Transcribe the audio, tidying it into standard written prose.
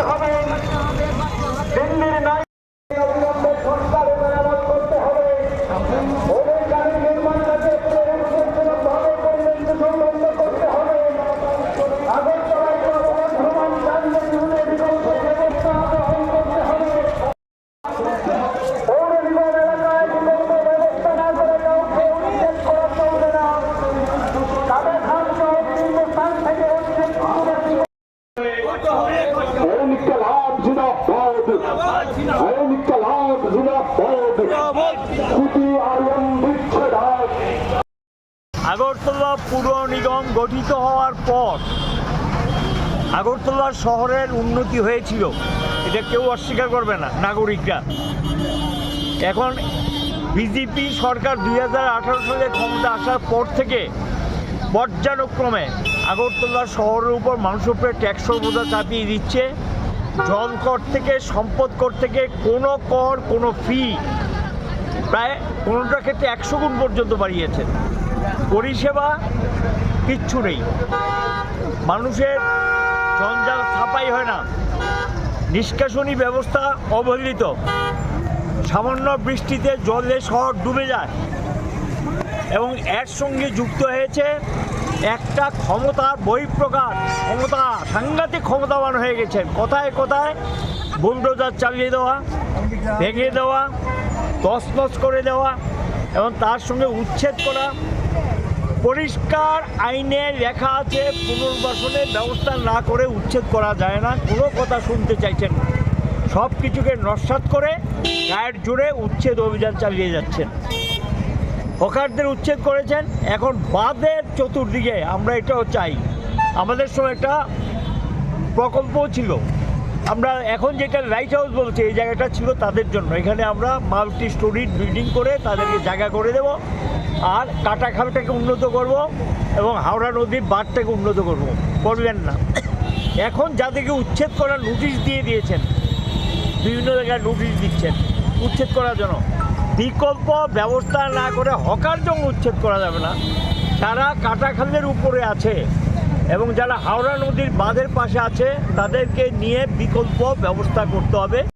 হবে, দিল্লির নাই অবিলম্বে সরকারে মেরামত করতে হবে, ওদের গাড়ি নির্মাণ কাজে ভাবে পরিবেশ বন্ধ করতে হবে, আগরতলায় ক্রমবর্ধমান যানজট রুখে বিকল্প ব্যবস্থা গ্রহণ করতে হবে। পৌর নিগম এলাকায় বিকল্প ব্যবস্থা না করে কাউকে উচ্ছেদ করা চলবে না। তাদের খান সহ বিভিন্ন স্থান থেকে উচ্ছেদ ইনকলাব জিন্দাবাদ, ইনকলাব জিন্দাবাদ, কুটি আলম বিচ্ছেদ। আগরতলা পুর নিগম গঠিত হওয়ার পর আগরতলা শহরের উন্নতি হয়েছিল, এটা কেউ অস্বীকার করবে না নাগরিকরা। এখন বিজেপি সরকার 2018 সালে ক্ষমতা আসার পর থেকে পর্যায়ক্রমে আগরতলা শহরের উপর মানুষের উপরে ট্যাক্সের বোঝা চাপিয়ে দিচ্ছে। জল কর থেকে, সম্পদ কর থেকে কোনো কর, কোনো ফি প্রায় কোনোটা ক্ষেত্রে 100 গুণ পর্যন্ত বাড়িয়েছে। পরিষেবা কিচ্ছু নেই, মানুষের জঞ্জাল ছাপাই হয় না, নিষ্কাশনী ব্যবস্থা অবহেলিত, সামান্য বৃষ্টিতে জলে শহর ডুবে যায়। এবং এর সঙ্গে যুক্ত হয়েছে একটা ক্ষমতার বহিঃপ্রকাশ, ক্ষমতা সাংঘাতিক ক্ষমতাবান হয়ে গেছেন। কোথায় কোথায় বুলডোজার চালিয়ে দেওয়া, ভেঙে দেওয়া, তছনছ করে দেওয়া এবং তার সঙ্গে উচ্ছেদ করা। পরিষ্কার আইনে লেখা আছে পুনর্বাসনের ব্যবস্থা না করে উচ্ছেদ করা যায় না, কোনো কথা শুনতে চাইছেন। সব কিছুকে নস্যাৎ করে গায়ের জোরে উচ্ছেদ অভিযান চালিয়ে যাচ্ছেন। হকারদের উচ্ছেদ করেছেন। এখন বাঁধের চতুর্দিকে আমরা এটাও চাই, আমাদের সময় একটা প্রকল্পও ছিল, আমরা এখন যেটা লাইট হাউস বলছি এই জায়গাটা ছিল তাদের জন্য। এখানে আমরা মাল্টি স্টোরি বিল্ডিং করে তাদেরকে জায়গা করে দেব, আর কাটাখালটাকে উন্নত করব এবং হাওড়া নদীর বাঁধটাকে উন্নত করব। করলেন না। এখন যাদেরকে উচ্ছেদ করার নোটিশ দিয়ে দিয়েছেন, বিভিন্ন জায়গায় নোটিশ দিচ্ছেন উচ্ছেদ করার জন্য। বিকল্প ব্যবস্থা না করে হকার জন্য উচ্ছেদ করা যাবে না। যারা কাটাখালের উপরে আছে এবং যারা হাওড়া নদীর বাঁধের পাশে আছে তাদেরকে নিয়ে বিকল্প ব্যবস্থা করতে হবে।